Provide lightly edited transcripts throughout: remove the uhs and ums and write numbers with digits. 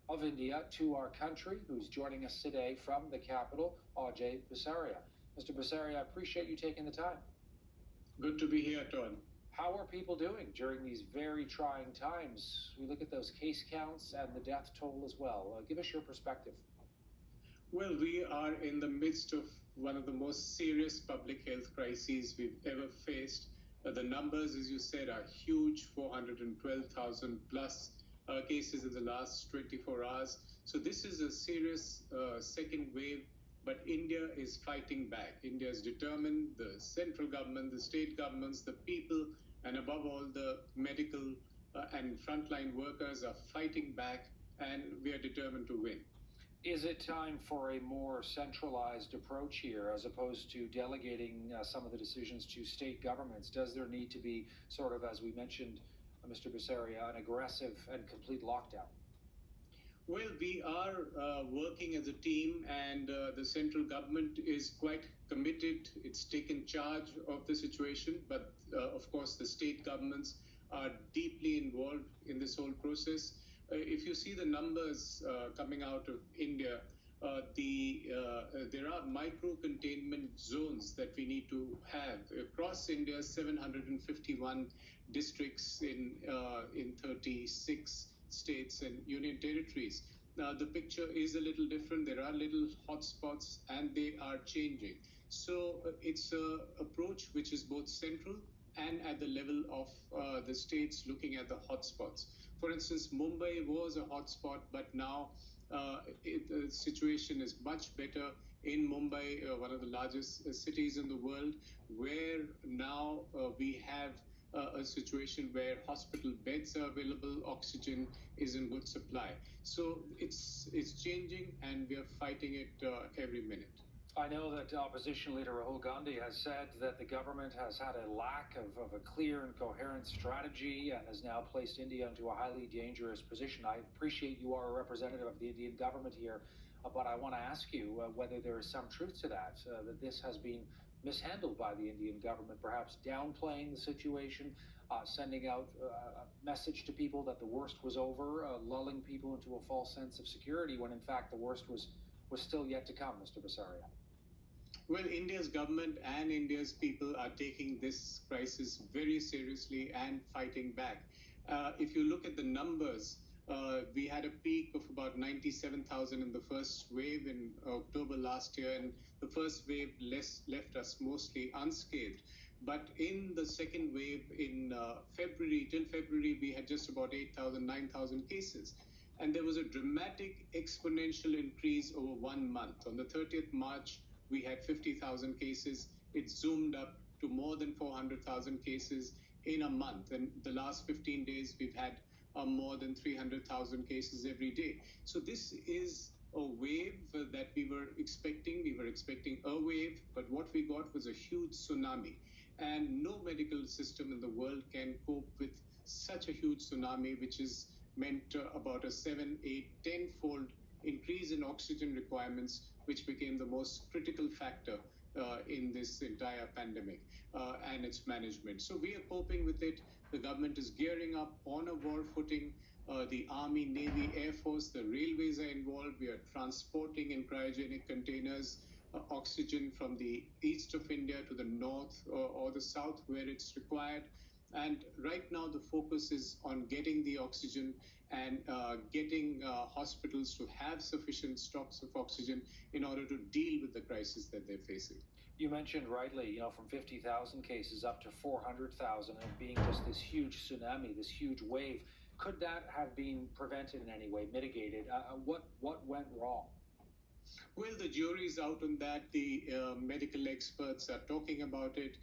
of India to our country, who's joining us today from the capital, Ajay Bisaria. Mr. Bisaria, I appreciate you taking the time. Good to be here, Todd. How are people doing during these very trying times? We look at those case counts and the death toll as well. Give us your perspective. Well, we are in the midst of one of the most serious public health crises we've ever faced. The numbers, as you said, are huge, 412,000 plus cases in the last 24 hours. So this is a serious second wave, but India is fighting back. India is determined, the central government, the state governments, the people, and above all, the medical and frontline workers are fighting back, and we are determined to win. Is it time for a more centralized approach here as opposed to delegating some of the decisions to state governments? Does there need to be sort of, as we mentioned, Mr. Bisaria, an aggressive and complete lockdown? Well, we are working as a team, and the central government is quite committed. It's taken charge of the situation, but of course, the state governments are deeply involved in this whole process. If you see the numbers coming out of India, there are micro containment zones that we need to have across India. 751 districts in 36 states and union territories. Now the picture is a little different. There are little hotspots, and they are changing. So it's an approach which is both central and at the level of the states looking at the hotspots. For instance, Mumbai was a hotspot, but now the situation is much better in Mumbai, one of the largest cities in the world, where now we have a situation where hospital beds are available, oxygen is in good supply. So it's changing, and we are fighting it every minute. I know that opposition leader Rahul Gandhi has said that the government has had a lack of a clear and coherent strategy and has now placed India into a highly dangerous position. I appreciate you are a representative of the Indian government here, but I want to ask you whether there is some truth to that this has been mishandled by the Indian government, perhaps downplaying the situation, sending out a message to people that the worst was over, lulling people into a false sense of security when in fact the worst was still yet to come, Mr. Bisaria. Well, India's government and India's people are taking this crisis very seriously and fighting back. If you look at the numbers, we had a peak of about 97,000 in the first wave in October last year, and the first wave left us mostly unscathed. But in the second wave in till February, we had just about 8,000, 9,000 cases. And there was a dramatic exponential increase over 1 month. On the 30th March, we had 50,000 cases. It zoomed up to more than 400,000 cases in a month. And the last 15 days, we've had more than 300,000 cases every day. So this is a wave that we were expecting. We were expecting a wave, but what we got was a huge tsunami. And no medical system in the world can cope with such a huge tsunami, which is meant about a 7, 8, 10-fold increase in oxygen requirements, which became the most critical factor in this entire pandemic and its management. So we are coping with it. The government is gearing up on a war footing. The Army, Navy, Air Force, the railways are involved. We are transporting in cryogenic containers oxygen from the east of India to the north or the south where it's required. And right now, the focus is on getting the oxygen and getting hospitals to have sufficient stocks of oxygen in order to deal with the crisis that they're facing. You mentioned rightly, from 50,000 cases up to 400,000 and being just this huge tsunami, this huge wave. Could that have been prevented in any way, mitigated? What went wrong? Well, the jury's out on that. The medical experts are talking about it.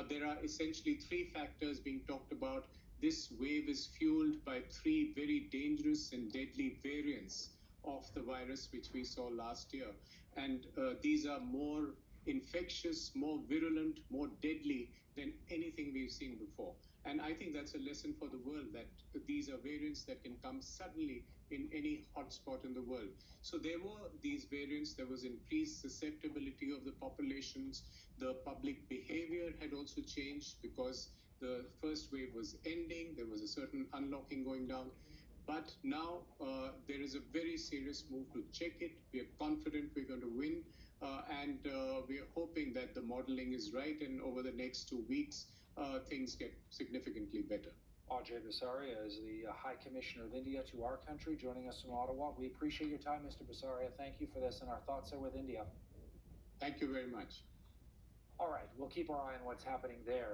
There are essentially three factors being talked about. This wave is fueled by three very dangerous and deadly variants of the virus, which we saw last year. And these are more infectious, more virulent, more deadly than anything we've seen before. And I think that's a lesson for the world, that these are variants that can come suddenly in any hotspot in the world. So there were these variants. There was increased susceptibility of the populations. The public behavior had also changed because the first wave was ending. There was a certain unlocking going down. But now there is a very serious move to check it. We are confident we're going to win, and we are hoping that the modeling is right, and over the next 2 weeks, things get significantly better. Ajay Basaria is the High Commissioner of India to our country, joining us from Ottawa. We appreciate your time, Mr. Basaria. Thank you for this, and our thoughts are with India. Thank you very much. All right, we'll keep our eye on what's happening there.